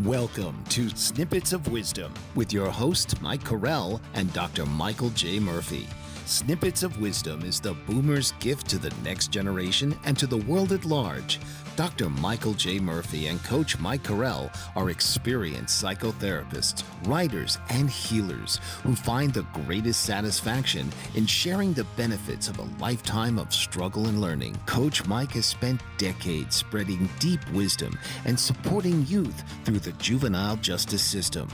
Welcome to Snippets of Wisdom with your host, Mike Corral and Dr. Michael J. Murphy. Snippets of Wisdom is the boomer's gift to the next generation and to the world at large. Dr. Michael J. Murphy and Coach Mike Corral are experienced psychotherapists, writers, and healers who find the greatest satisfaction in sharing the benefits of a lifetime of struggle and learning. Coach Mike has spent decades spreading deep wisdom and supporting youth through the juvenile justice system.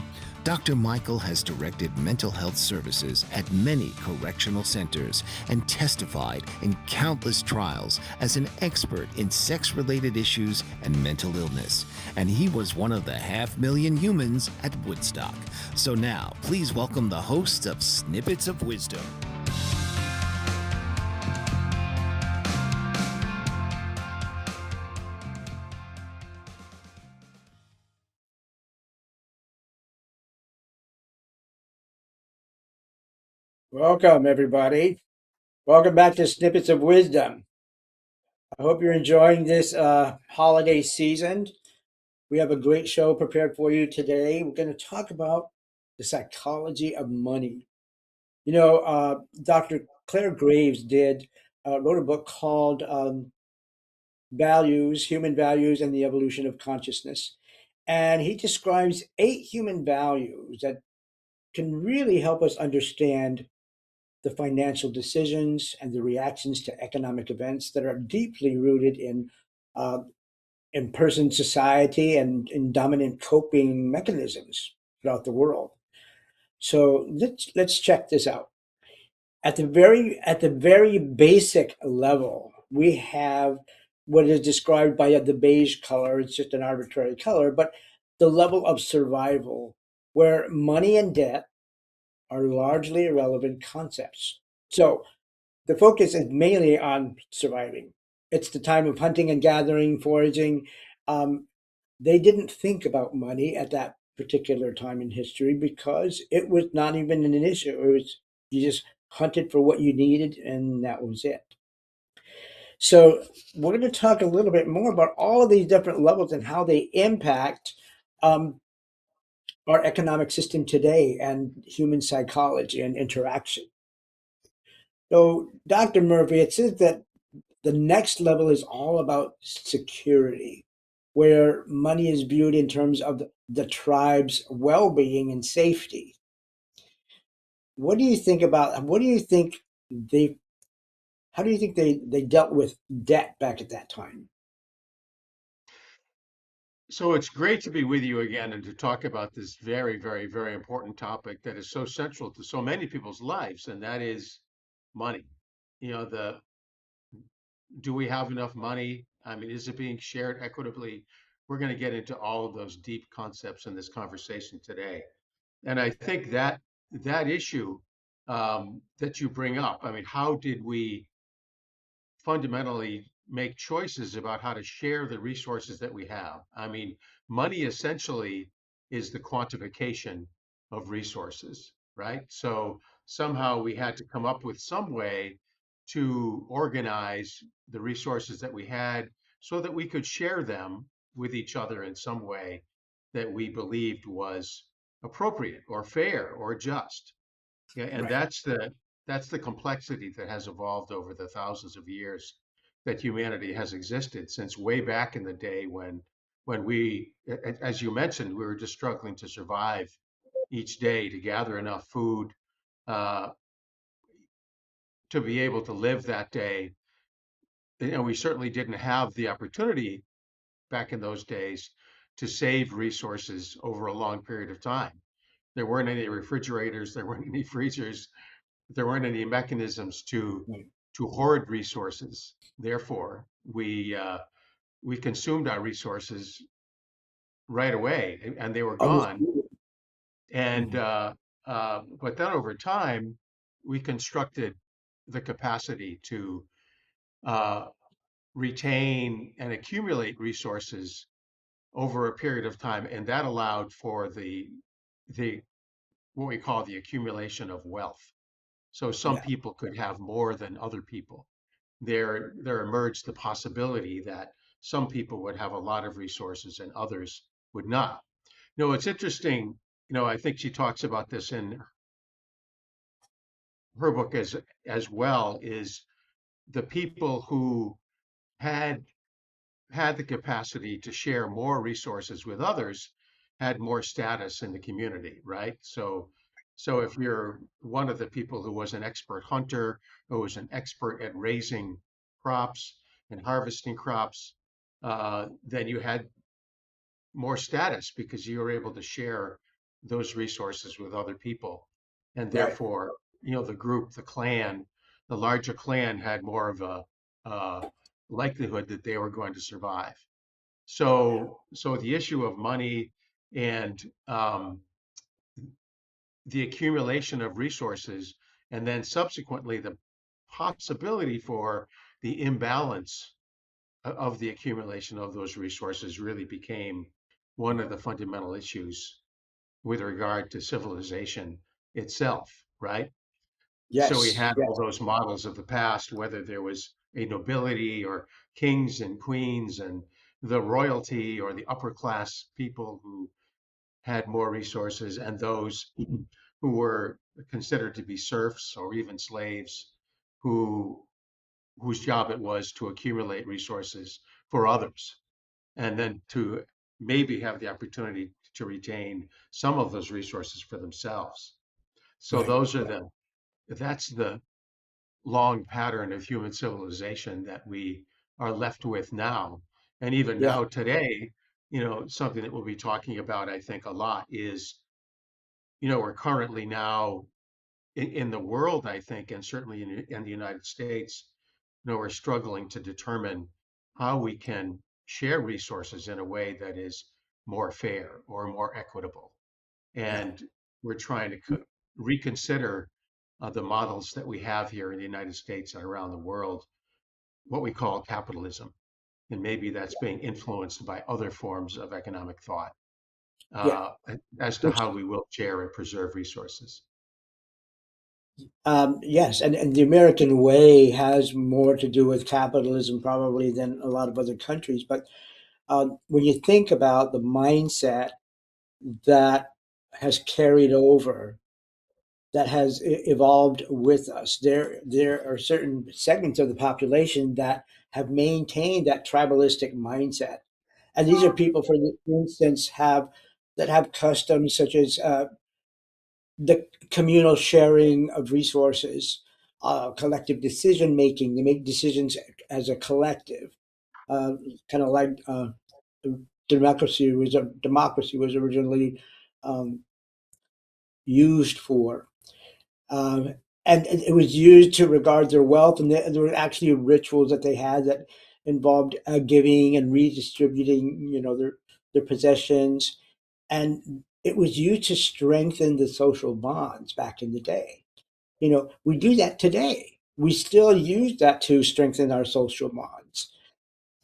Dr. Michael has directed mental health services at many correctional centers and testified in countless trials as an expert in sex-related issues and mental illness. And he was one of the 500,000 humans at Woodstock. So now, please welcome the hosts of Snippets of Wisdom. Welcome, everybody. Welcome back to Snippets of Wisdom. I hope you're enjoying this holiday season. We have a great show prepared for you today. We're going to talk about the psychology of money. Dr. Clare Graves wrote a book called Values, Human Values and the Evolution of Consciousness. And he describes 8 human values that can really help us understand the financial decisions and the reactions to economic events that are deeply rooted in person society and in dominant coping mechanisms throughout the world. So let's check this out. At the very basic level, we have what is described by the beige color. It's just an arbitrary color, but the level of survival, where money and debt are largely irrelevant concepts. So the focus is mainly on surviving. It's the time of hunting and gathering, foraging. They didn't think about money at that particular time in history because it was not even an issue. It was, you just hunted for what you needed, and that was it. So we're going to talk a little bit more about all of these different levels and how they impact our economic system today and human psychology and interaction. So, Dr. Murphy, it says that the next level is all about security, where money is viewed in terms of the tribe's well-being and safety. What do you think about, they, how do you think they dealt with debt back at that time? So it's great to be with you again and to talk about this very, very, very important topic that is so central to so many people's lives, and that is money. The do we have enough money? I mean, is it being shared equitably? We're going to get into all of those deep concepts in this conversation today. And I think that issue that you bring up, I mean, how did we fundamentally make choices about how to share the resources that we have? I mean, money essentially is the quantification of resources, right? So somehow we had to come up with some way to organize the resources that we had so that we could share them with each other in some way that we believed was appropriate or fair or just. Yeah, and Right. that's the complexity that has evolved over the thousands of years that humanity has existed since way back in the day when we, as you mentioned, we were just struggling to survive each day to gather enough food uh, to be able to live that day. And we certainly didn't have the opportunity back in those days to save resources over a long period of time. There weren't any refrigerators, there weren't any freezers, there weren't any mechanisms Right. to hoard resources. Therefore, we consumed our resources right away, and they were gone. Understood. And Mhm. but then over time, we constructed the capacity to uh, retain and accumulate resources over a period of time, and that allowed for the what we call the accumulation of wealth. So some Yeah. people could have more than other people. There emerged the possibility that some people would have a lot of resources and others would not. It's interesting. I think she talks about this in her book as well, is the people who had had the capacity to share more resources with others had more status in the community, right? So if you're one of the people who was an expert hunter, who was an expert at raising crops and harvesting crops, then you had more status because you were able to share those resources with other people. And Right. therefore, the group, the clan, the larger clan had more of a likelihood that they were going to survive. So the issue of money and the accumulation of resources, and then subsequently the possibility for the imbalance of the accumulation of those resources really became one of the fundamental issues with regard to civilization itself, right? So we Yes. had all Yes. those models of the past, whether there was a nobility or kings and queens and the royalty or the upper class people who had more resources, and those who were considered to be serfs or even slaves who whose job it was to accumulate resources for others and then to maybe have the opportunity to retain some of those resources for themselves. So Right. that's the long pattern of human civilization that we are left with now. And even Yeah. now today, something that we'll be talking about, I think, a lot is, we're currently now in the world, I think, and certainly in the United States, we're struggling to determine how we can share resources in a way that is more fair or more equitable. Yeah. And we're trying to reconsider the models that we have here in the United States and around the world, what we call capitalism. And maybe that's being influenced by other forms of economic thought Yeah. uh, as to Which how we will share and preserve resources. yes, and the American way has more to do with capitalism probably than a lot of other countries. But when you think about the mindset that has carried over, that has evolved with us, there are certain segments of the population that have maintained that tribalistic mindset, and these are people, for instance, have customs such as the communal sharing of resources, collective decision making. They make decisions as a collective, uh, kind of like democracy was originally um, used for. Um, and it was used to regard their wealth, and there were actually rituals that they had that involved giving and redistributing, their possessions, and it was used to strengthen the social bonds back in the day. We do that today. We still use that to strengthen our social bonds.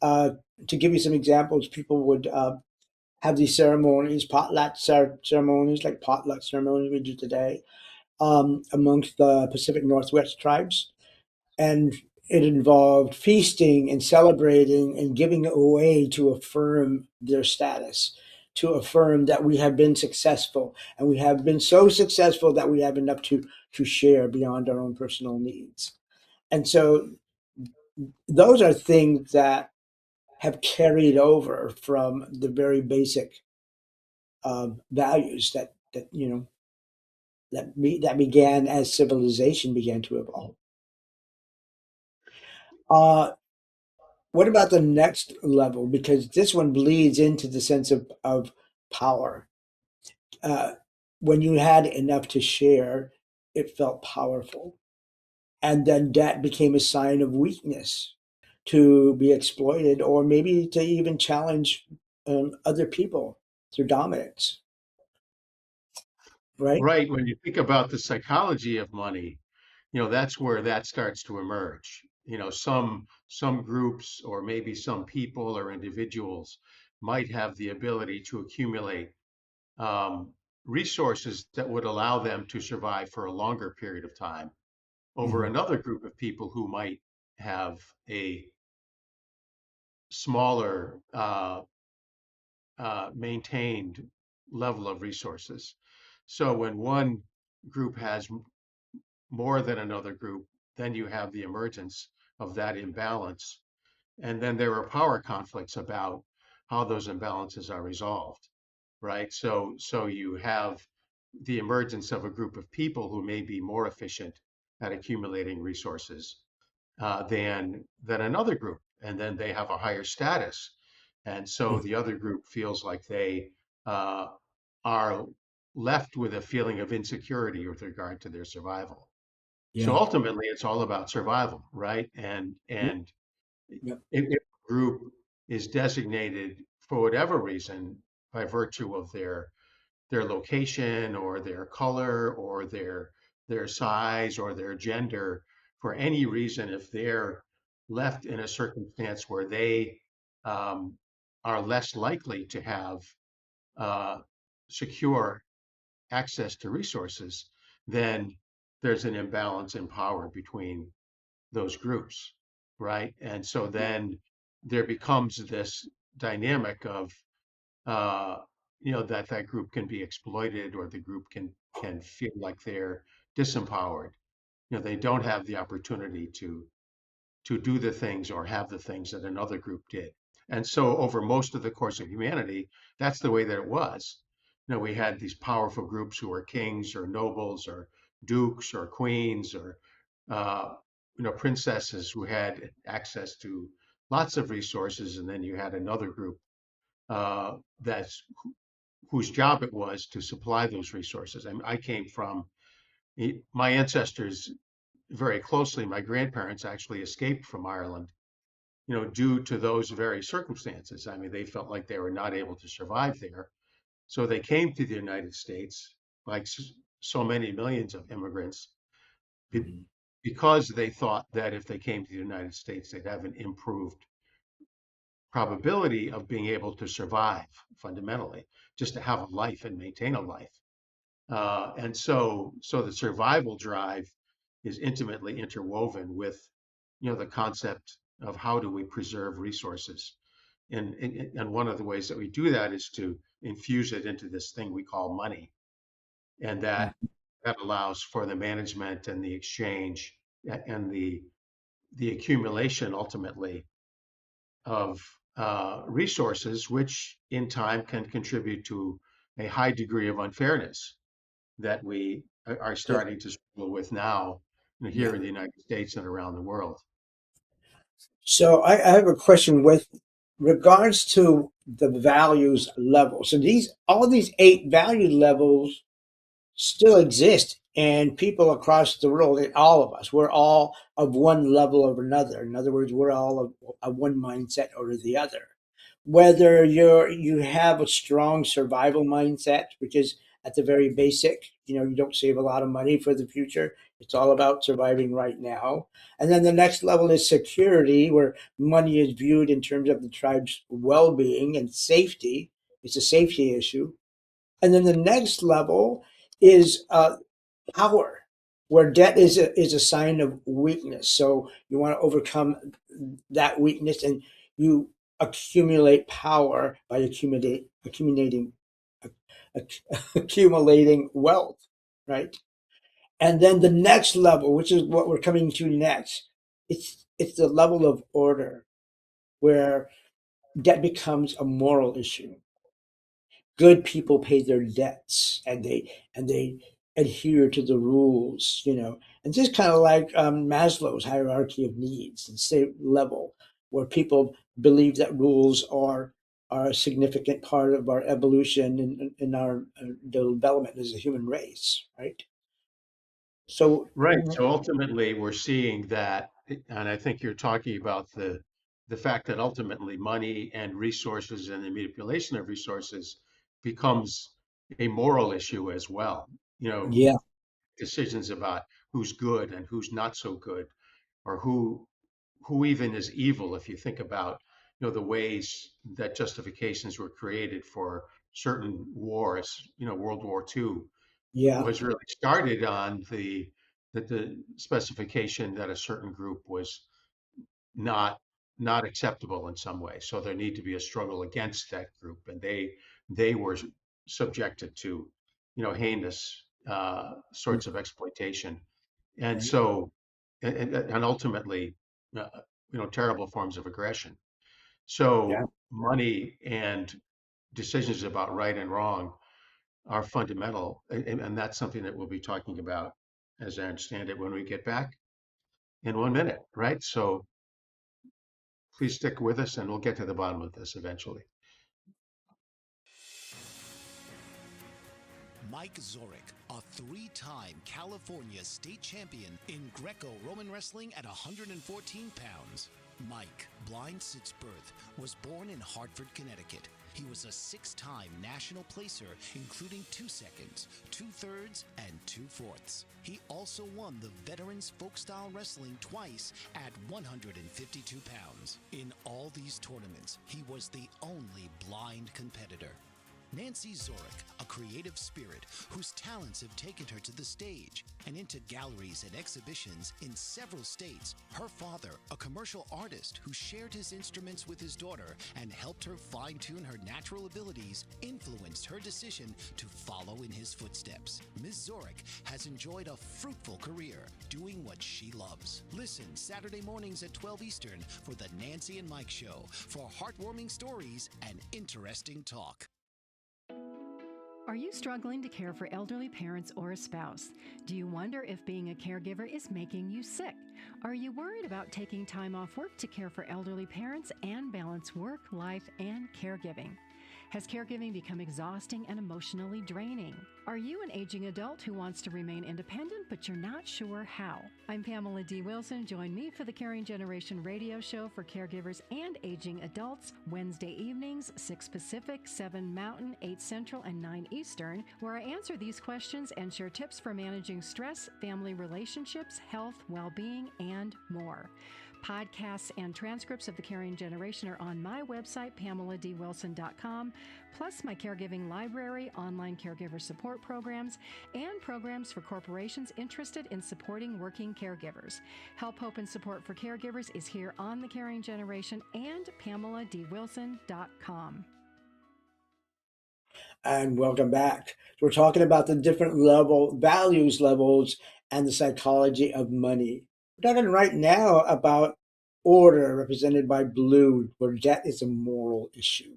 Uh, to give you some examples, people would have these ceremonies, ceremonies, like potluck ceremonies we do today, amongst the Pacific Northwest tribes. And it involved feasting and celebrating and giving away to affirm their status, to affirm that we have been successful, and we have been so successful that we have enough to share beyond our own personal needs. And so those are things that have carried over from the very basic values that began as civilization began to evolve. Uh, what about the next level? Because this one bleeds into the sense of power. Uh, when you had enough to share, it felt powerful. And then that became a sign of weakness, to be exploited, or maybe to even challenge other people through dominance, right? Right. When you think about the psychology of money, that's where that starts to emerge. Some groups or maybe some people or individuals might have the ability to accumulate um, resources that would allow them to survive for a longer period of time over Mhm. another group of people who might have a smaller maintained level of resources. So when one group has more than another group, then you have the emergence of that imbalance. And then there are power conflicts about how those imbalances are resolved, right? So you have the emergence of a group of people who may be more efficient at accumulating resources than another group, and then they have a higher status, and so Yeah. the other group feels like they uh, are left with a feeling of insecurity with regard to their survival. So Yeah. ultimately, it's all about survival, right? Yep. And Yep. if a group is designated for whatever reason by virtue of their location or their color or their size or their gender, for any reason, if they're left in a circumstance where they um, are less likely to have uh, secure access to resources, then there's an imbalance in power between those groups, right? And so Yeah. then there becomes this dynamic of uh, that that group can be exploited, or the group can feel like they're disempowered. They don't have the opportunity to do the things or have the things that another group did. And so over most of the course of humanity, that's the way that it was. We had these powerful groups who were kings or nobles or dukes or queens or uh, princesses who had access to lots of resources, and then you had another group that's whose job it was to supply those resources. I came from my ancestors very closely. My grandparents actually escaped from Ireland, due to those very circumstances. I mean, they felt like they were not able to survive there. So they came to the United States, like so many millions of immigrants, Mhm. because they thought that if they came to the United States, they'd have an improved probability of being able to survive fundamentally, just to have a life and maintain a life. And so the survival drive is intimately interwoven with, the concept of how do we preserve resources. And one of the ways that we do that is to infuse it into this thing we call money. And Yeah. that allows for the management and the exchange and the accumulation ultimately of resources, which in time can contribute to a high degree of unfairness that we are Yeah. starting to struggle with now, here Yeah. in the United States and around the world. So I have a question with regards to the values level. So these all these eight value levels still exist, and people across the world, and all of us, we're all of one level or another. In other words, we're all of one mindset or the other. Whether you have a strong survival mindset, which is at the very basic, you don't save a lot of money for the future. It's all about surviving right now. And then the next level is security, where money is viewed in terms of the tribe's well-being and safety. It's a safety issue. And then the next level is power, where debt is a sign of weakness. So you want to overcome that weakness, and you accumulate power by accumulating wealth, right? And then the next level, which is what we're coming to next, it's the level of order, where debt becomes a moral issue. Good people pay their debts, and they adhere to the rules, and just kind of like Maslow's hierarchy of needs and same level, where people believe that rules are a significant part of our evolution in our development as a human race, right? So Right. So ultimately, we're seeing that, and I think you're talking about the fact that ultimately money and resources and the manipulation of resources becomes a moral issue as well. yeah, Decisions about who's good and who's not so good, or who even is evil. If you think about, the ways that justifications were created for certain wars, World War II yeah, was really started on the specification that a certain group was not not acceptable in some way. So there need to be a struggle against that group, and they were subjected to, heinous Yeah. sorts of exploitation, and Right. so, and ultimately, uh, terrible forms of aggression. Yeah. So money and decisions about right and wrong are fundamental, and that's something that we'll be talking about, as I understand it, when we get back in 1 minute, right? So please stick with us, and we'll get to the bottom of this eventually. Mike Zorek, a three-time California state champion in Greco-Roman wrestling at 114 pounds. Mike, blind since birth, was born in Hartford, Connecticut. He was a six-time national placer, including 2 seconds, 2/3, and 2/4. He also won the Veterans Folk-Style Wrestling twice at 152 pounds. In all these tournaments, he was the only blind competitor. Nancy Zorek, a creative spirit whose talents have taken her to the stage and into galleries and exhibitions in several states. Her father, a commercial artist who shared his instruments with his daughter and helped her fine-tune her natural abilities, influenced her decision to follow in his footsteps. Ms. Zorek has enjoyed a fruitful career doing what she loves. Listen Saturday mornings at 12 Eastern for the Nancy and Mike Show for heartwarming stories and interesting talk. Are you struggling to care for elderly parents or a spouse? Do you wonder if being a caregiver is making you sick? Are you worried about taking time off work to care for elderly parents and balance work, life, and caregiving? Has caregiving become exhausting and emotionally draining? Are you an aging adult who wants to remain independent but you're not sure how? I'm Pamela D. Wilson. Join me for the Caring Generation radio show for caregivers and aging adults, Wednesday evenings, 6 Pacific, 7 Mountain, 8 Central, and 9 Eastern, where I answer these questions and share tips for managing stress, family relationships, health, well-being, and more. Podcasts and transcripts of The Caring Generation are on my website, PamelaDWilson.com, plus my caregiving library, online caregiver support programs, and programs for corporations interested in supporting working caregivers. Help, hope, and support for caregivers is here on The Caring Generation and PamelaDWilson.com. And welcome back. We're talking about the different values levels, and the psychology of money. We're talking right now about order, represented by blue, where debt is a moral issue.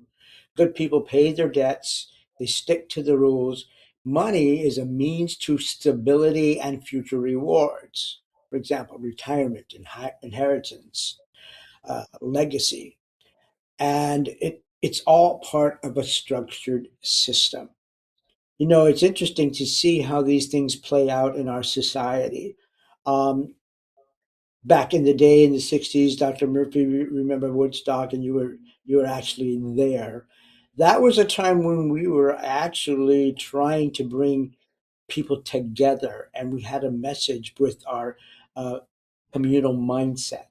Good people pay their debts, they stick to the rules. Money is a means to stability and future rewards. For example, retirement, inheritance, legacy. And it's all part of a structured system. It's interesting to see how these things play out in our society. Um, Back in the day in the '60s, Dr. Murphy, remember Woodstock, and you were actually there. That was a time when we were actually trying to bring people together, and we had a message with our uh, communal mindset.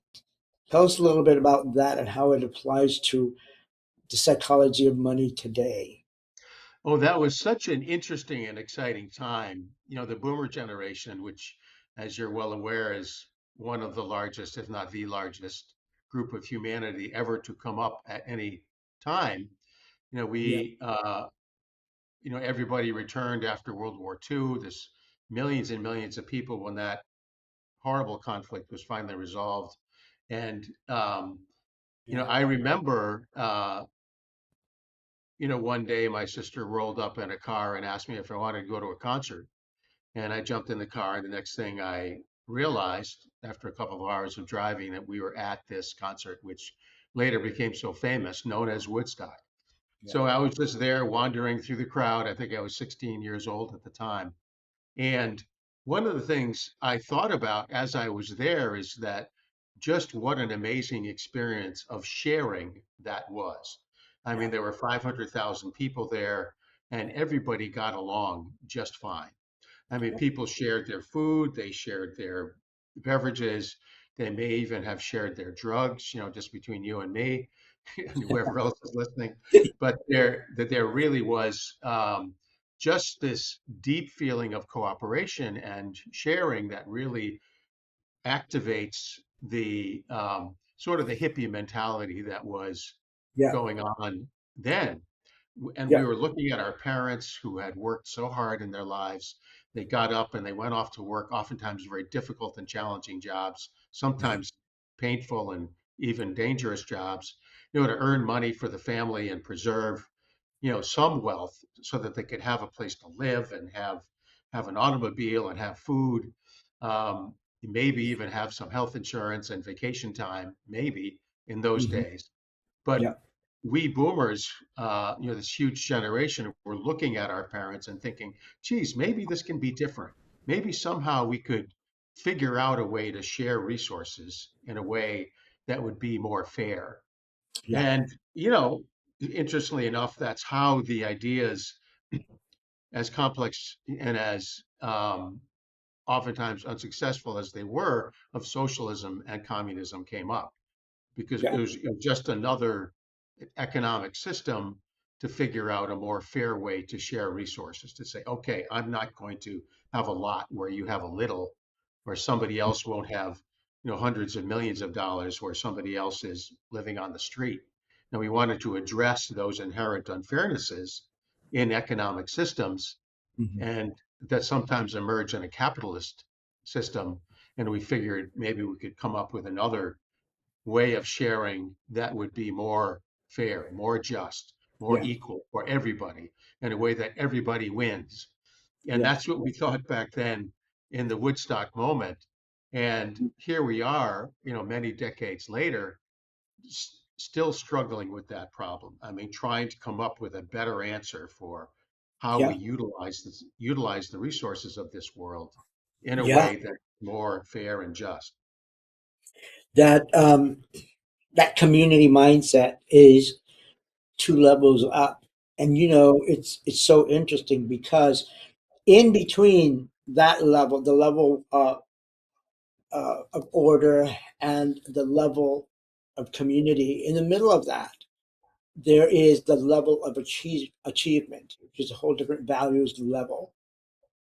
Tell us a little bit about that and how it applies to the psychology of money today. Oh, that was such an interesting and exciting time. The boomer generation, which, as you're well aware, is one of the largest, if not the largest, group of humanity ever to come up at any time. Yeah, We, everybody returned after World War II. There's millions and millions of people when that horrible conflict was finally resolved. And, yeah, I remember, one day my sister rolled up in a car and asked me if I wanted to go to a concert. And I jumped in the car, and the next thing I realized, after a couple of hours of driving, that we were at this concert, which later became so famous, known as Woodstock. yeah, So I was just there wandering through the crowd. I think I was 16 years old at the time. And one of the things I thought about as I was there is that just what an amazing experience of sharing that was. I yeah, mean, there were 500,000 people there, and everybody got along just fine. I mean, people shared their food, they shared their beverages, they may even have shared their drugs, just between you and me and whoever else is listening. But there really was just this deep feeling of cooperation and sharing that really activates the sort of the hippie mentality that was yeah, going on then. And we Yeah. were looking at our parents who had worked so hard in their lives. They got up and they went off to work, oftentimes very difficult and challenging jobs, Right. sometimes painful and even dangerous jobs, you know, to earn money for the family and preserve, you know, some wealth so that they could have a place to live and have an automobile and have food, maybe Yeah. even have some health insurance and vacation time, maybe in those Hmm. days. But Yeah. we boomers, you know, this huge generation, were looking at our parents and thinking, geez, maybe this can be different. Maybe somehow we could figure out a way to share resources in a way that would be more fair. Yeah. And, you know, interestingly enough, that's how the ideas, as complex and as oftentimes unsuccessful as they were, of socialism and communism came up, because Yeah. it was just another economic system to figure out a more fair way to share resources, to say, okay, I'm not going to have a lot where you have a little, or somebody else won't have, you know, hundreds of millions of dollars where somebody else is living on the street. And we wanted to address those inherent unfairnesses in economic systems, Hmm. and that sometimes emerge in a capitalist system. And we figured maybe we could come up with another way of sharing that would be more fair, more just, more Yeah. equal for everybody, in a way that everybody wins. And Yeah. that's what we thought back then in the Woodstock moment. And here we are, you know, many decades later, still struggling with that problem. I mean, trying to come up with a better answer for how we Yeah. utilize the resources of this world in a Yeah. way that's more fair and just. That that community mindset is two levels up, and it's so interesting because in between that level, the level of order and the level of community, in the middle of that, there is the level of achievement, which is a whole different values level.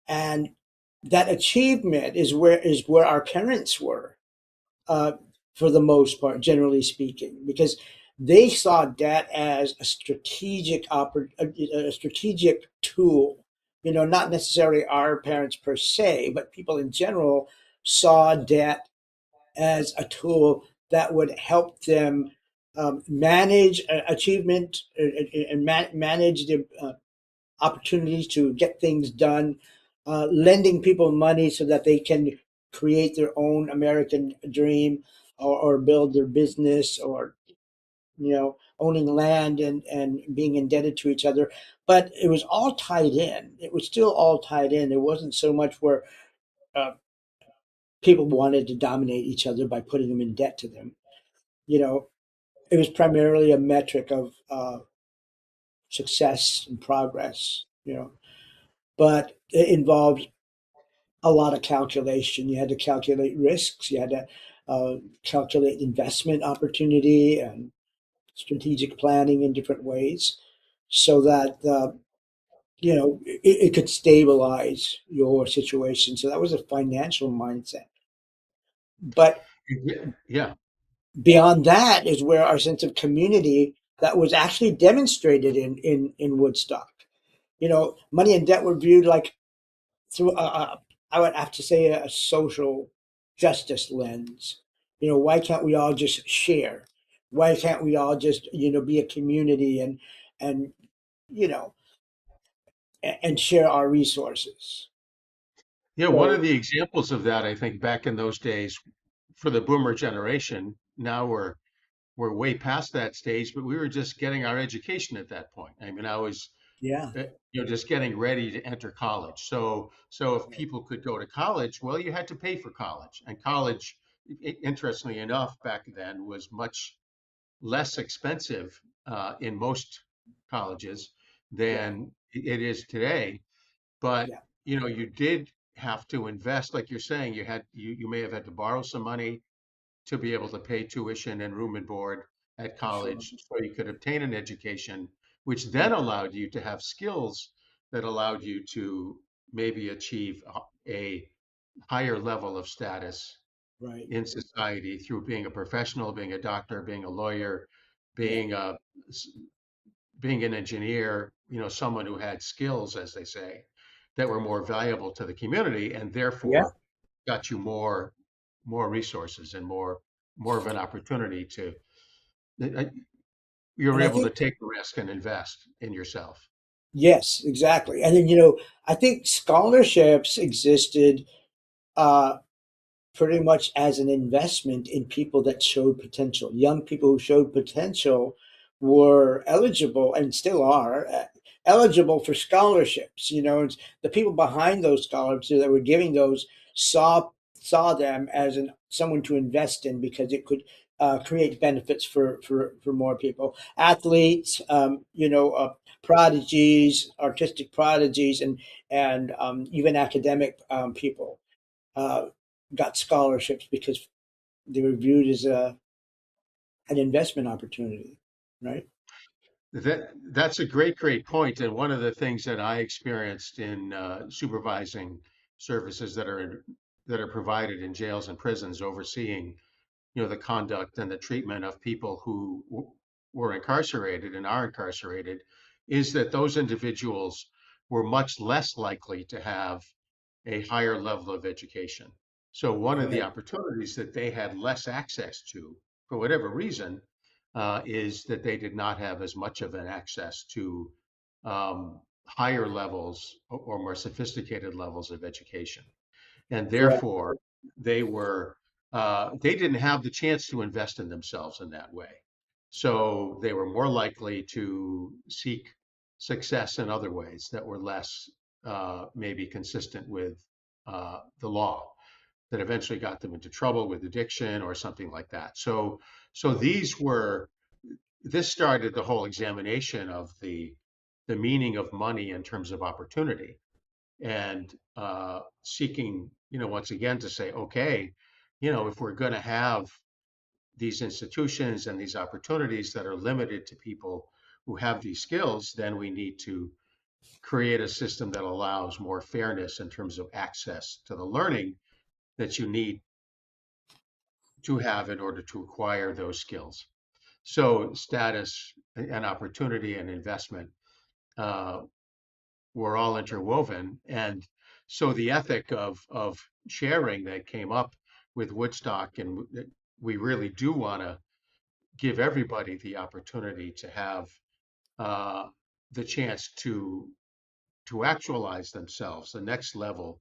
And that achievement is where our parents were, uh, for the most part, generally speaking, because they saw debt as a strategic tool. Not necessarily our parents per se, but people in general saw debt as a tool that would help them manage achievement and manage the opportunities to get things done, lending people money so that they can create their own American dream, or build their business, or owning land and being indebted to each other. But it was all tied in. It was still all tied in. There wasn't so much where uh, people wanted to dominate each other by putting them in debt to them. You know, it was primarily a metric of success and progress. But it involved a lot of calculation. You had to calculate risks. You had to calculate investment opportunity and strategic planning in different ways, so that it could stabilize your situation. So that was a financial mindset. But Yeah, yeah. beyond that is where our sense of community that was actually demonstrated in Woodstock. Money and debt were viewed like through I would have to say a social justice lens. Why can't we all just share? Why can't we all just be a community and you know and share our resources? Yeah, one of So the examples of that, I think, back in those days, for the boomer generation, now we're way past that stage, but we were just getting our education at that point. I mean, I was, yeah, you know, just getting ready to enter college. So if people could go to college, well, you had to pay for college, and college, interestingly enough, back then was much less expensive in most colleges yeah, than it is today. But yeah, you know, you did have to invest, like you're saying. You may have had to borrow some money to be able to pay tuition and room and board at sure, college, so you could obtain an education, which yeah, then allowed you to have skills that allowed you to maybe achieve a higher level of status right, in society through being a professional, being a doctor, being a lawyer, yeah, being a being an engineer, someone who had skills, as they say, that were more valuable to the community, and Yeah. therefore got you more resources and more of an opportunity to uh, you're And I able to think, take the risk and invest in yourself. yes, exactly. And then, I think scholarships existed uh, pretty much as an investment in people that showed potential. Young people who showed potential were eligible and still are eligible for scholarships. It's the people behind those scholarships that were giving those saw them as someone to invest in because it could create benefits for more people. Athletes, prodigies, artistic prodigies, and even academic people uh, got scholarships because they were viewed as an investment opportunity, right? That's a great point. And one of the things that I experienced in supervising services that are provided in jails and prisons, overseeing the conduct and the treatment of people who were incarcerated and are incarcerated, is that those individuals were much less likely to have a higher level of education. So one of the Right. opportunities that they had less access to, for whatever reason, is that they did not have as much of an access to higher levels or more sophisticated levels of education, and Correct. therefore they didn't have the chance to invest in themselves in that way. So they were more likely to seek success in other ways that were less maybe consistent with the law, that eventually got them into trouble with addiction or something like that. So this started the whole examination of the meaning of money in terms of opportunity, and seeking, once again to say, okay, if we're going to have these institutions and these opportunities that are limited to people who have these skills, then we need to create a system that allows more fairness in terms of access to the learning that you need to have in order to acquire those skills. So status and opportunity and investment uh, were all interwoven. And so the ethic of sharing that came up with Woodstock, and we really do want to give everybody the opportunity to have uh, the chance to actualize themselves, the next level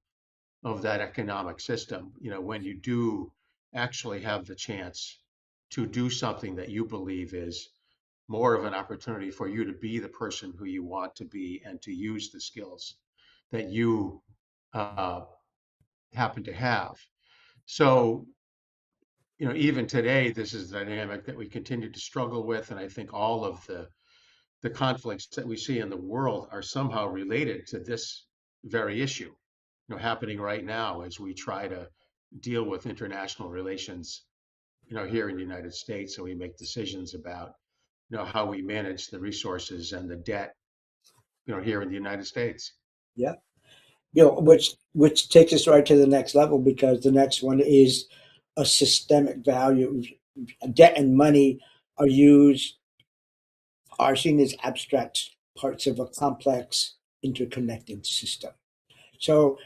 of that economic system. When you do actually have the chance to do something that you believe is more of an opportunity for you to be the person who you want to be and to use the skills that you uh, happen to have. So, even today, this is a dynamic that we continue to struggle with. And I think all of the conflicts that we see in the world are somehow related to this very issue, happening right now as we try to deal with international relations, here in the United States. And we make decisions about, how we manage the resources and the debt, here in the United States. Yeah. Which takes us right to the next level because the next one is a systemic value. Debt and money are used are seen as abstract parts of a complex interconnected system. So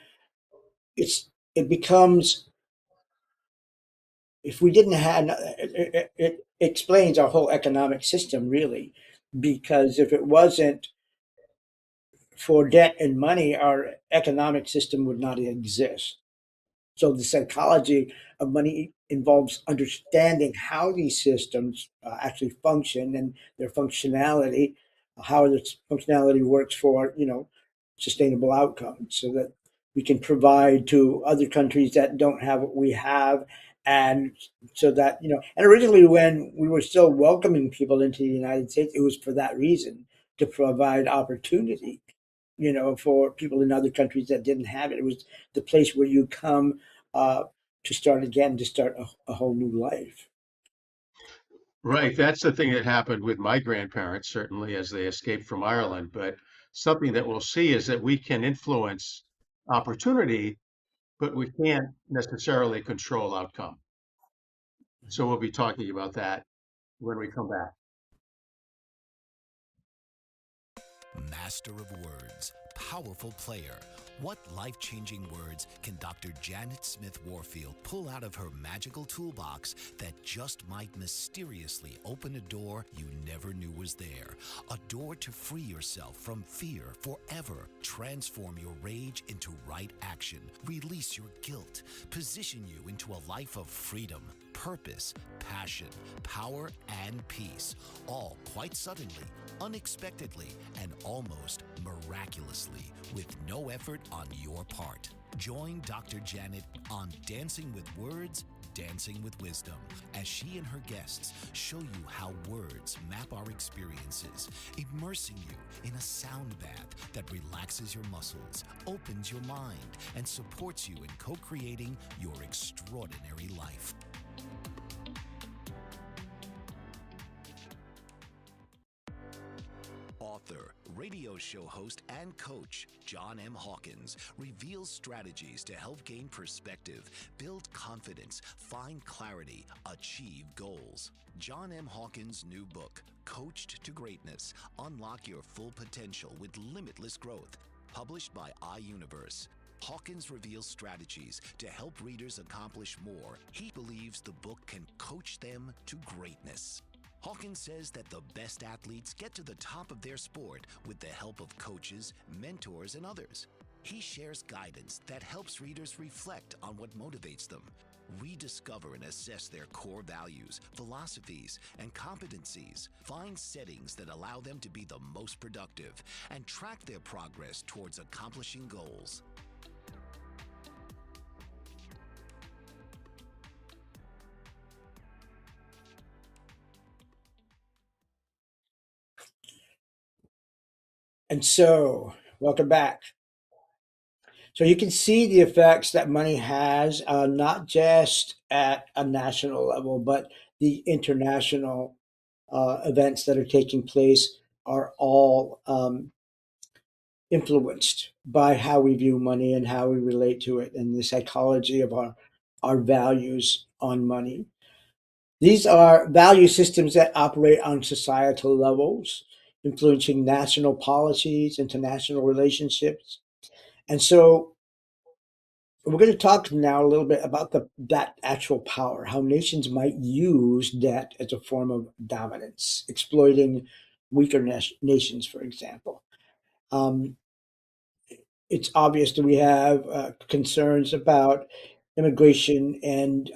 it becomes if we didn't have it explains our whole economic system really because if it wasn't for debt and money our economic system would not exist. So the psychology of money involves understanding how these systems actually function and their functionality, how the functionality works for sustainable outcomes, so that we can provide to other countries that don't have what we have, and so that And originally, when we were still welcoming people into the United States, it was for that reason to provide opportunity for people in other countries that didn't have it. It was the place where you come uh, to start again, to start a whole new life. Right. That's the thing that happened with my grandparents, certainly as they escaped from Ireland. But something that we'll see is that we can influence opportunity, but we can't necessarily control outcome. So we'll be talking about that when we come back. Master of words, powerful player. What life-changing words can Dr. Janet Smith Warfield pull out of her magical toolbox that just might mysteriously open a door you never knew was there? A door to free yourself from fear forever. Transform your rage into right action. Release your guilt. Position you into a life of freedom, purpose, passion, power, and peace. All quite suddenly, unexpectedly, and almost miraculously, with no effort on your part. Join Dr. Janet on Dancing with Words, Dancing with Wisdom, as she and her guests show you how words map our experiences, immersing you in a sound bath that relaxes your muscles, opens your mind, and supports you in co-creating your extraordinary life. Author, radio show host, and coach John M. Hawkins reveals strategies to help gain perspective, build confidence, find clarity, achieve goals. John M. Hawkins' new book, Coached to Greatness, Unlock Your Full Potential with Limitless Growth, published by iUniverse. Hawkins reveals strategies to help readers accomplish more. He believes the book can coach them to greatness. Hawkins says that the best athletes get to the top of their sport with the help of coaches, mentors, and others. He shares guidance that helps readers reflect on what motivates them, rediscover and assess their core values, philosophies, and competencies, find settings that allow them to be the most productive, and track their progress towards accomplishing goals. And so, welcome back. So you can see the effects that money has, not just at a national level, but the international events that are taking place are all influenced by how we view money and how we relate to it, and the psychology of our values on money. These are value systems that operate on societal levels, influencing national policies, international relationships. And so we're going to talk now a little bit about that actual power, how nations might use debt as a form of dominance, exploiting weaker nations, for example. Um, it's obvious that we have concerns about immigration and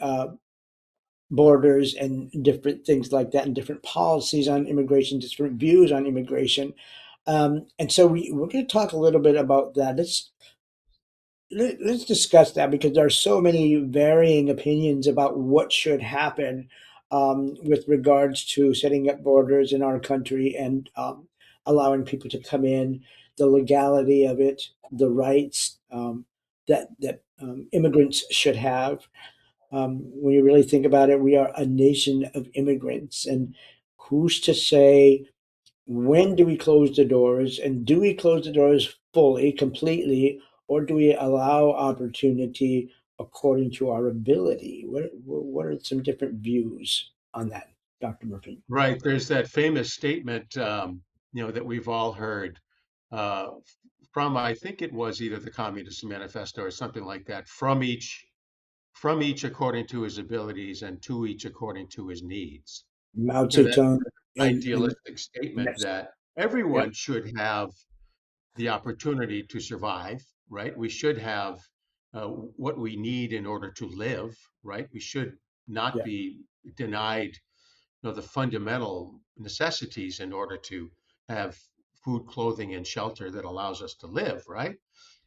borders and different things like that, and different policies on immigration, different views on immigration. And so we're going to talk a little bit about that. Let's discuss that, because there are so many varying opinions about what should happen with regards to setting up borders in our country and allowing people to come in, the legality of it, the rights that immigrants should have. When you really think about it, we are a nation of immigrants, and who's to say when do we close the doors, and do we close the doors fully, completely, or do we allow opportunity according to our ability? What are some different views on that, Dr. Murphy? Right. There's that famous statement, that we've all heard uh, from, I think it was either the Communist Manifesto or something like that, from each according to his abilities and to each according to his needs. Mao That's Zedong and idealistic statement yes, that yep, everyone should have the opportunity to survive, right? We should have what we need in order to live, right? We should not yeah, be denied, the fundamental necessities in order to have food, clothing, and shelter that allows us to live, right?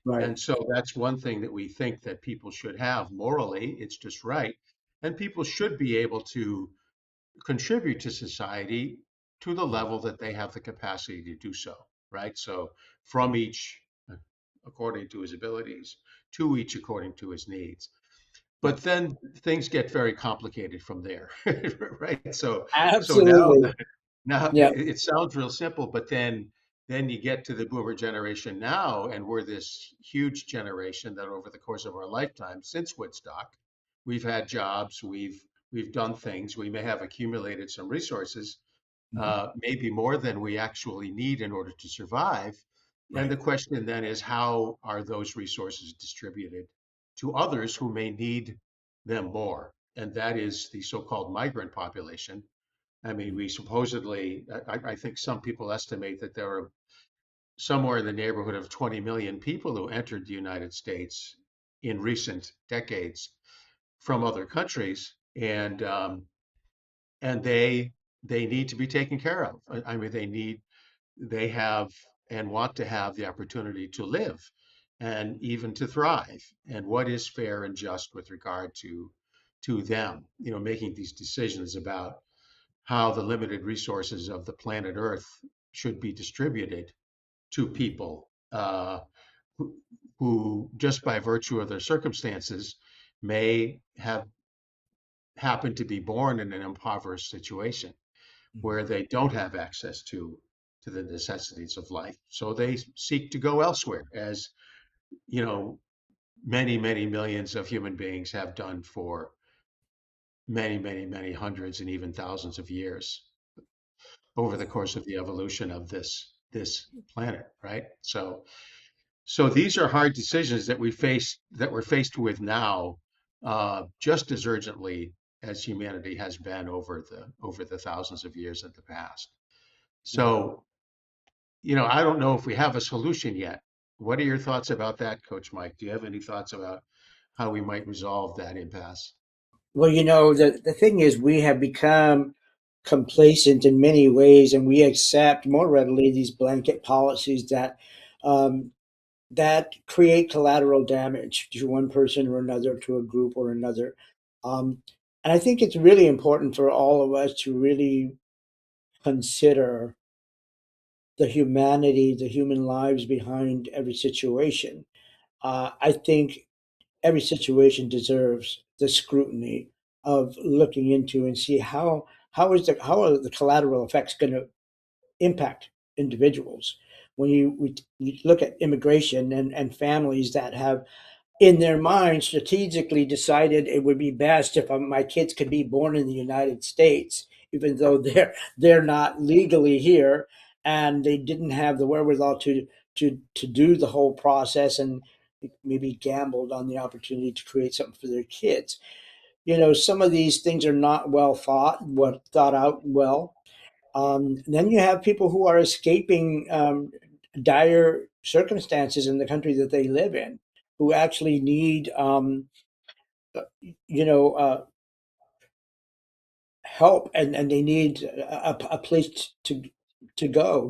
right, And so that's one thing that we think that people should have morally. It's just right. And people should be able to contribute to society to the level that they have the capacity to do so, right? So from each according to his abilities, to each according to his needs. yeah, But then things get very complicated from there, right? So now absolutely, now yeah, it sounds real simple, but then you get to the boomer generation now, and we're this huge generation that over the course of our lifetime since Woodstock, we've had jobs, we've done things, we may have accumulated some resources, Mhm. maybe more than we actually need in order to survive. And Right. the question then is, how are those resources distributed to others who may need them more? And that is the so-called migrant population. I mean, we supposedly, I think some people estimate that there are somewhere in the neighborhood of 20 million people who entered the United States in recent decades from other countries, and they need to be taken care of. I mean, they have and want to have the opportunity to live and even to thrive. And what is fair and just with regard to them? You know, making these decisions about how the limited resources of the planet Earth should be distributed to people who, who, just by virtue of their circumstances, may have happened to be born in an impoverished situation Mhm. where they don't have access to the necessities of life. So they seek to go elsewhere, as you know, many millions of human beings have done for many hundreds and even thousands of years over the course of the evolution of this planet, right? So these are hard decisions that we're faced with now, just as urgently as humanity has been over the thousands of years in the past. Right. So, you know, I don't know if we have a solution yet. What are your thoughts about that, Coach Mike? Do you have any thoughts about how we might resolve that impasse? Well, the thing is, we have become complacent in many ways, and we accept more readily these blanket policies um, that create collateral damage to one person or another, to a group or another. Um, and I think it's really important for all of us to really consider the humanity, the human lives behind every situation. I think every situation deserves the scrutiny of looking into and see how are the collateral effects going to impact individuals. When you look at immigration and families that have in their mind strategically decided it would be best if my kids could be born in the United States, even though they're not legally here, and they didn't have the wherewithal to do the whole process, and maybe gambled on the opportunity to create something for their kids. Some of these things are not thought out well. Then you have people who are escaping dire circumstances in the country that they live in, who actually need, you know, help, and they need a place to go,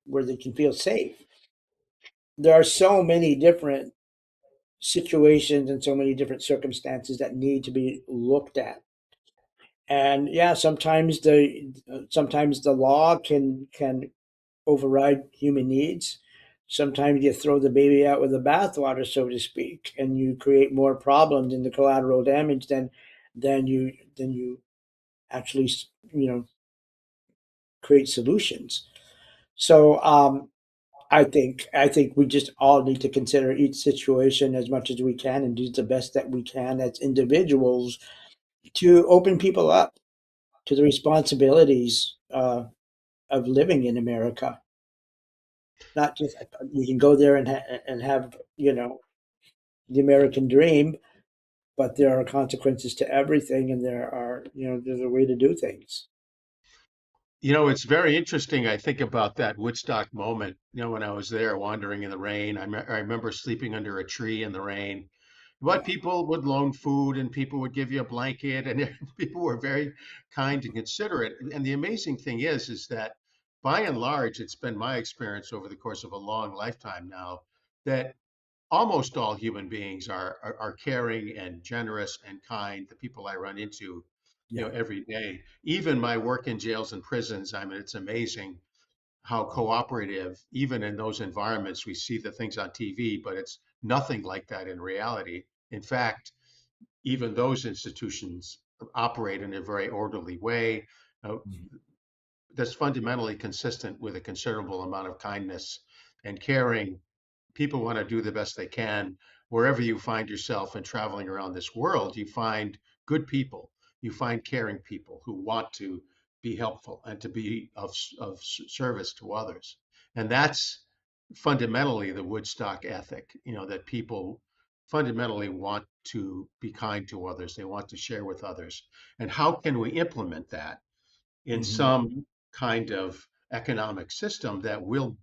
where they can feel safe. There are so many different situations and so many different circumstances that need to be looked at. And yeah, sometimes the law can override human needs. Sometimes you throw the baby out with the bathwater, so to speak, and you create more problems in the collateral damage than you actually, you know, create solutions. So I think we just all need to consider each situation as much as we can and do the best that we can as individuals to open people up to the responsibilities of living in America. Not just you can go there and have the American dream, but there are consequences to everything, and there's a way to do things. You know, it's very interesting. I think about that Woodstock moment, you know, when I was there wandering in the rain. I remember sleeping under a tree in the rain, but Yeah. people would loan food and people would give you a blanket, and people were very kind and considerate. And the amazing thing is that by and large, it's been my experience over the course of a long lifetime now that almost all human beings are caring and generous and kind. The people I run into, you Yeah. know, every day. Even my work in jails and prisons, I mean, it's amazing how cooperative, even in those environments, we see the things on TV, but it's nothing like that in reality. In fact, even those institutions operate in a very orderly way. Uh, Mhm. that's fundamentally consistent with a considerable amount of kindness and caring. People want to do the best they can. Wherever you find yourself and traveling around this world, you find good people. You find caring people who want to be helpful and to be of service to others. And that's fundamentally the Woodstock ethic, that people fundamentally want to be kind to others. They want to share with others. And how can we implement that in Hmm. some kind of economic system that will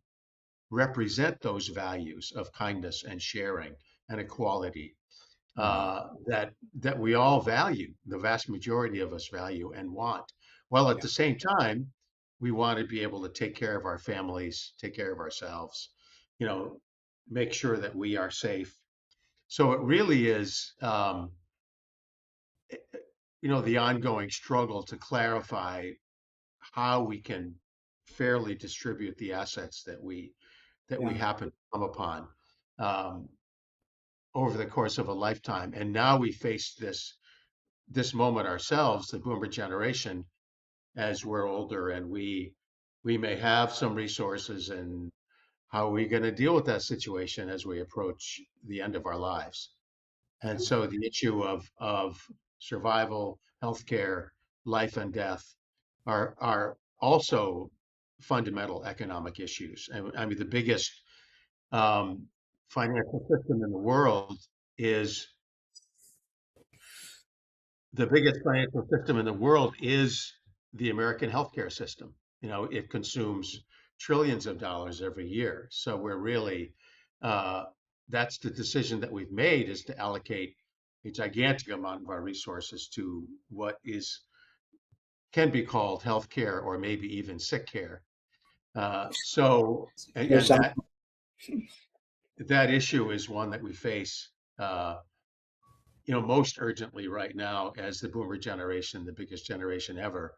represent those values of kindness and sharing and equality Hmm. that we all value, the vast majority of us value and want. While at Yeah. the same time, we want to be able to take care of our families, take care of ourselves, you know, make sure that we are safe. So it really is, the ongoing struggle to clarify how we can fairly distribute the assets that we Yeah. happen to come upon um, over the course of a lifetime. And now we face this moment ourselves, the boomer generation, as we're older, and we may have some resources, and how are we going to deal with that situation as we approach the end of our lives? And so the issue of survival, healthcare, life and death are also fundamental economic issues. And I mean, the biggest um, financial system in the world is the biggest financial system in the world is the American healthcare system. It consumes trillions of dollars every year. So we're really, uh, that's the decision that we've made, is to allocate a gigantic amount of our resources to what can be called healthcare, or maybe even sick care. So, and Yes. that issue is one that we face. Uh, Most urgently right now, as the boomer generation, the biggest generation ever,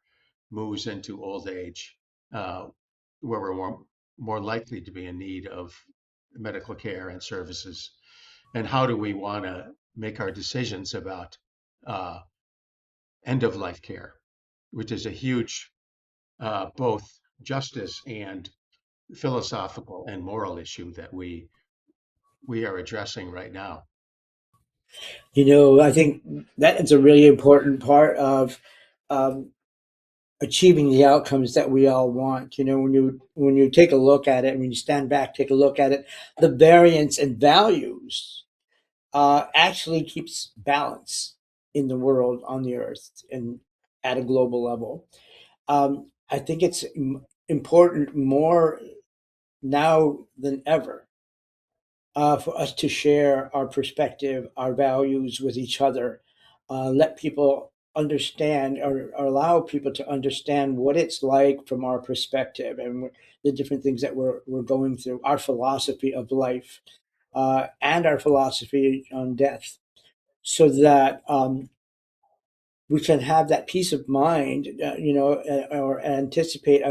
moves into old age, uh, where we're more likely to be in need of medical care and services. And how do we want to make our decisions about uh, end of life care, which is a huge both justice and philosophical and moral issue that we are addressing right now. I think that is a really important part of um, achieving the outcomes that we all want. When you take a look at it, when you stand back, take a look at it, the variance in values actually keeps balance in the world, on the earth, and at a global level. I think it's important more now than ever for us to share our perspective, our values with each other. Let people understand, or allow people to understand what it's like from our perspective, and the different things that we're going through, our philosophy of life, and our philosophy on death, so that we can have that peace of mind, or anticipate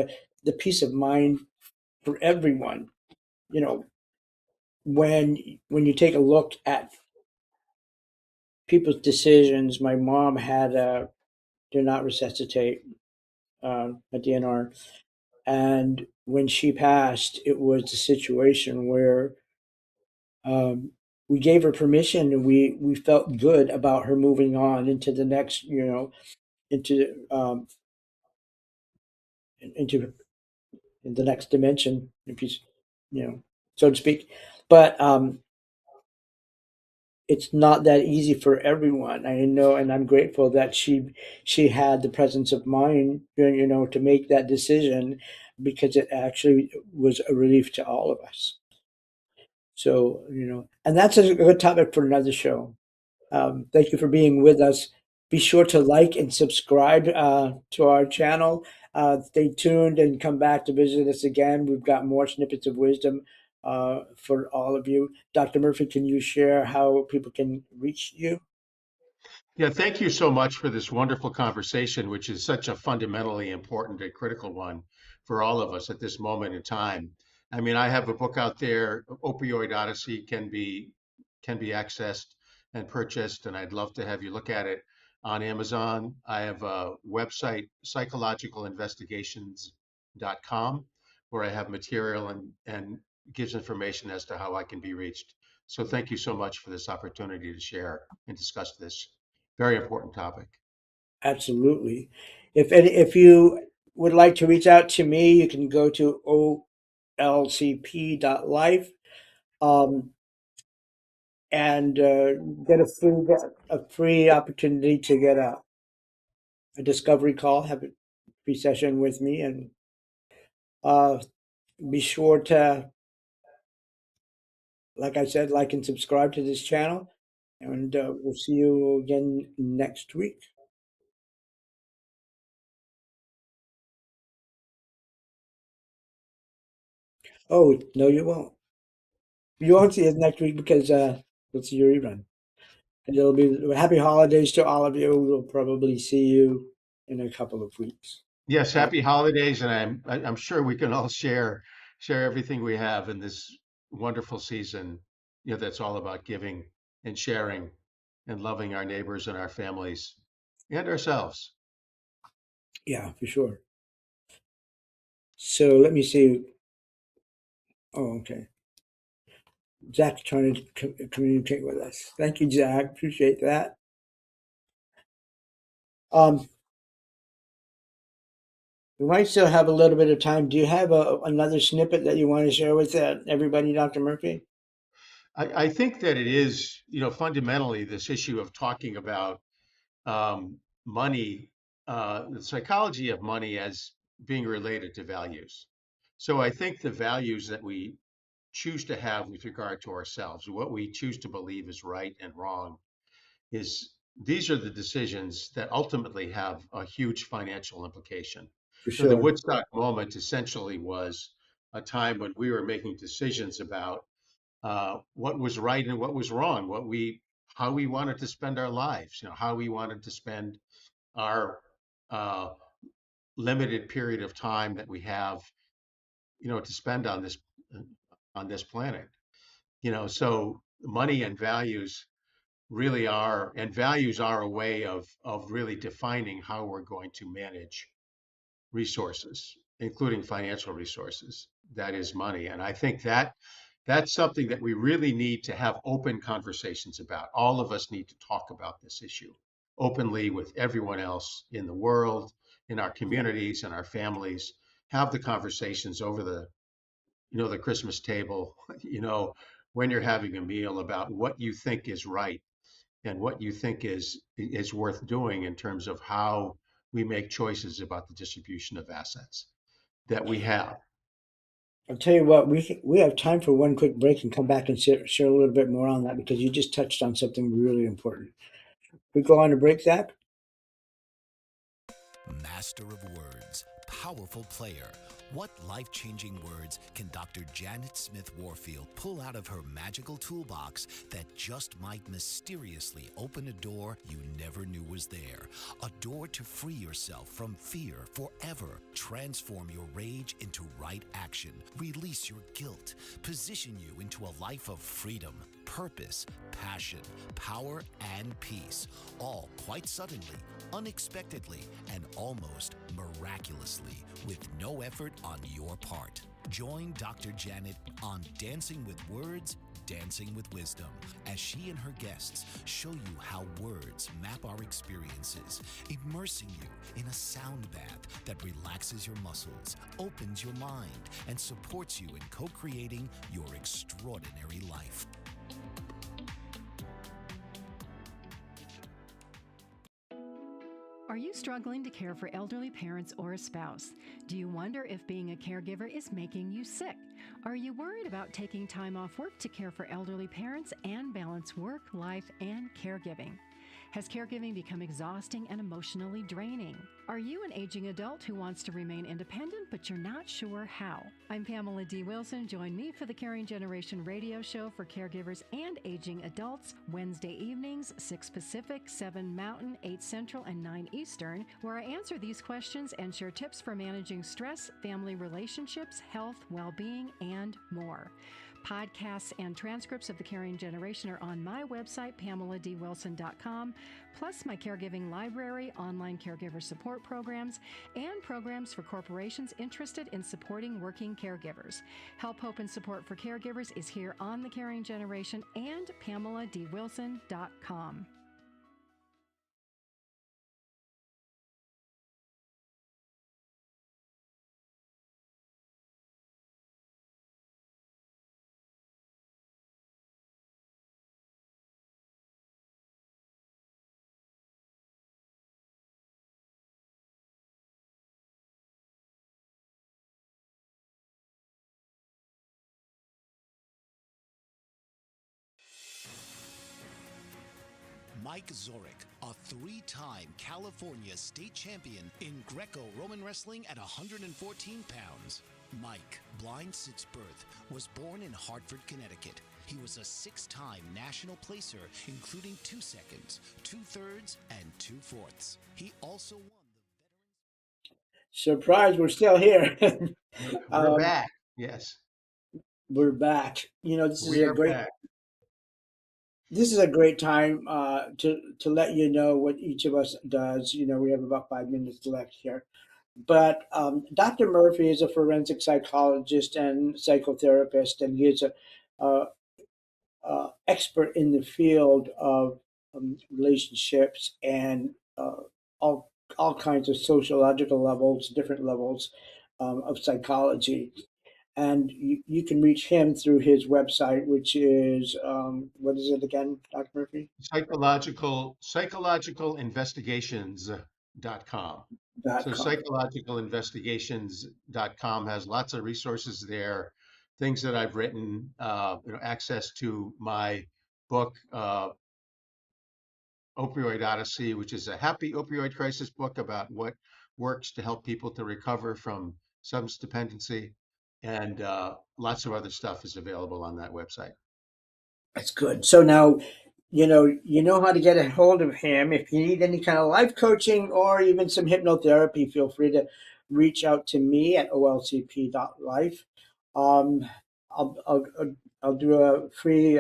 the peace of mind for everyone. You know, when you take a look at people's decisions. My mom had a do not resuscitate, a DNR, and when she passed, it was a situation where um, we gave her permission, and we felt good about her moving on into the next, into the next dimension, if so to speak. But it's not that easy for everyone. I know, and I'm grateful that she had the presence of mind, to make that decision, because it actually was a relief to all of us. So, and that's a good topic for another show. Thank you for being with us. Be sure to like and subscribe to our channel. Stay tuned and come back to visit us again. We've got more snippets of wisdom for all of you. Dr. Murphy, can you share how people can reach you? Yeah, thank you so much for this wonderful conversation, which is such a fundamentally important and critical one for all of us at this moment in time. I mean, I have a book out there, Opioid Odyssey, can be accessed and purchased, and I'd love to have you look at it on Amazon. I have a website, psychologicalinvestigations.com, where I have material and gives information as to how I can be reached. So thank you so much for this opportunity to share and discuss this very important topic. Absolutely. If you would like to reach out to me, you can go to olcp.life um, and get a free opportunity to get a discovery call, have a free session with me, and uh, be sure to, like I said, like and subscribe to this channel. And we'll see you again next week. Oh, no, you won't. You won't see us next week because we'll see your rerun. And it'll be happy holidays to all of you. We'll probably see you in a couple of weeks. Yes, Uh, happy holidays, and I'm sure we can all share everything we have in this wonderful season. That's all about giving and sharing and loving our neighbors and our families and ourselves. yeah, for sure. So let me see. Oh, okay. Zach's trying to communicate with us. Thank you, Zach. Appreciate that. Um, we might still have a little bit of time. Do you have another snippet that you want to share with everybody, Dr. Murphy? I think that it is, fundamentally this issue of talking about money, the psychology of money as being related to values. So I think the values that we choose to have with regard to ourselves, what we choose to believe is right and wrong, is these are the decisions that ultimately have a huge financial implication. For The sure. Woodstock moment essentially was a time when we were making decisions about what was right and what was wrong, how we wanted to spend our lives, how we wanted to spend our uh, limited period of time that we have, to spend on this planet. So money and values really are, and values are a way of really defining how we're going to manage resources, including financial resources. That is money. And I think that that's something that we really need to have open conversations about. All of us need to talk about this issue openly with everyone else in the world, in our Yeah. communities and our families. Have the conversations over the Christmas table, when you're having a meal about what you think is right and what you think is worth doing in terms of how we make choices about the distribution of assets that we have. I'll tell you what, we have time for one quick break and come back and share a little bit more on that because you just touched on something really important. We go on a break, Zach? Master of words, powerful player. What life-changing words can Dr. Janet Smith Warfield pull out of her magical toolbox that just might mysteriously open a door you never knew was there? A door to free yourself from fear forever. Transform your rage into right action. Release your guilt. Position you into a life of freedom, purpose, passion, power, and peace. All quite suddenly, unexpectedly, and almost miraculously, with no effort on your part. Join Dr. Janet on Dancing with Words, Dancing with Wisdom, as she and her guests show you how words map our experiences, immersing you in a sound bath that relaxes your muscles, opens your mind, and supports you in co-creating your extraordinary life. Are you struggling to care for elderly parents or a spouse? Do you wonder if being a caregiver is making you sick? Are you worried about taking time off work to care for elderly parents and balance work, life, and caregiving? Has caregiving become exhausting and emotionally draining? Are you an aging adult who wants to remain independent but you're not sure how? I'm Pamela D. Wilson. Join me for the Caring Generation radio show for caregivers and aging adults, Wednesday evenings, 6 Pacific, 7 Mountain, 8 Central, and 9 Eastern, where I answer these questions and share tips for managing stress, family relationships, health, well-being, and more. Podcasts and transcripts of The Caring Generation are on my website, PamelaDWilson.com, plus my caregiving library, online caregiver support programs, and programs for corporations interested in supporting working caregivers. Help, hope, and support for caregivers is here on The Caring Generation and PamelaDWilson.com. Mike Zorich, a three-time California state champion in Greco-Roman wrestling at 114 pounds. Mike, blind since birth, was born in Hartford, Connecticut. He was a six-time national placer, including 2 seconds, 2/3, and 2/4. He also won the Surprise, we're still here. We're um, back. Yes, we're back. we are back. This is a great time to let you know what each of us does. We have about 5 minutes left here. But Dr. Murphy is a forensic psychologist and psychotherapist, and he is a expert in the field of relationships and all all kinds of sociological levels, different levels of psychology. And you can reach him through his website, which is what is it again, Dr. Murphy? Psychologicalinvestigations.com. So .com. psychologicalinvestigations.com has lots of resources there, things that I've written, access to my book, Opioid Odyssey, which is a happy opioid crisis book about what works to help people to recover from substance dependency. And lots of other stuff is available on that website. That's good. So now, you know how to get a hold of him. If you need any kind of life coaching or even some hypnotherapy, feel free to reach out to me at olcp.life. Um, I'll do a free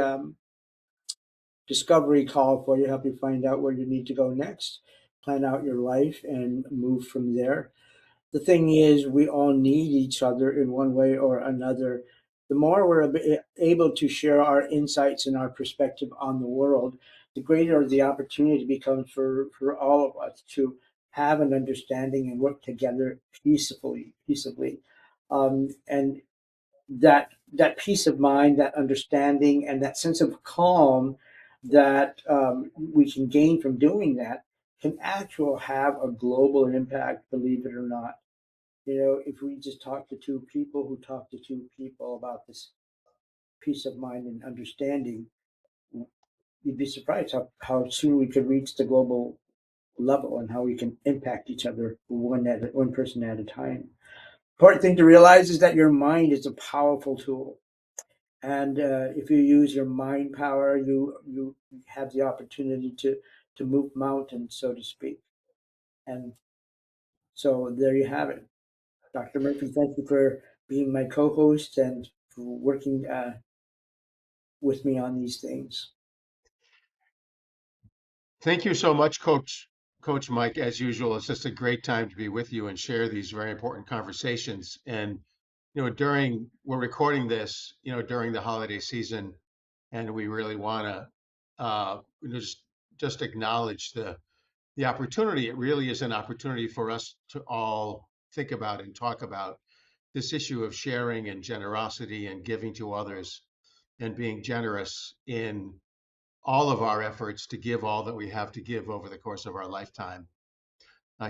discovery call for you, help you find out where you need to go next, plan out your life, and move from there. The thing is, we all need each other in one way or another. The more we're able to share our insights and our perspective on the world, the greater the opportunity becomes for all of us to have an understanding and work together peaceably. And that peace of mind, that understanding, and that sense of calm that we can gain from doing that can actually have a global impact, believe it or not. If we just talk to two people who talk to two people about this peace of mind and understanding, you'd be surprised how soon we could reach the global level and how we can impact each other one person at a time. Important thing to realize is that your mind is a powerful tool. And if you use your mind power, you have the opportunity to move mountains, so to speak. And so there you have it. Dr. Murphy, thank you for being my co-host and for working with me on these things. Thank you so much, Coach Mike. As usual, it's just a great time to be with you and share these very important conversations. And we're recording this, during the holiday season, and we really want to just acknowledge the opportunity. It really is an opportunity for us to all think about and talk about this issue of sharing and generosity and giving to others and being generous in all of our efforts to give all that we have to give over the course of our lifetime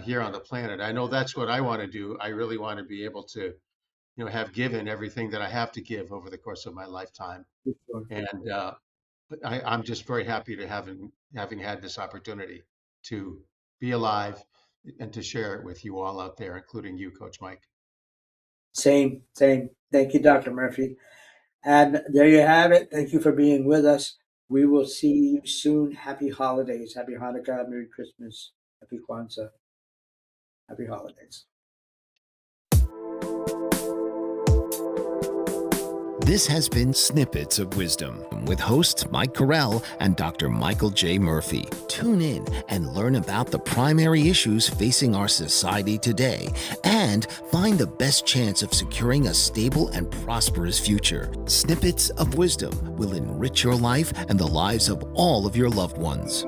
here on the planet. I know that's what I want to do. I really want to be able to, have given everything that I have to give over the course of my lifetime. And I'm just very happy to having had this opportunity to be alive and to share it with you all out there, including you, Coach Mike. Same. Thank you, Dr. Murphy. And there you have it. Thank you for being with us. We will see you soon. Happy holidays. Happy Hanukkah. Merry Christmas. Happy Kwanzaa. Happy holidays. This has been Snippets of Wisdom with hosts Mike Corral and Dr. Michael J. Murphy. Tune in and learn about the primary issues facing our society today and find the best chance of securing a stable and prosperous future. Snippets of Wisdom will enrich your life and the lives of all of your loved ones.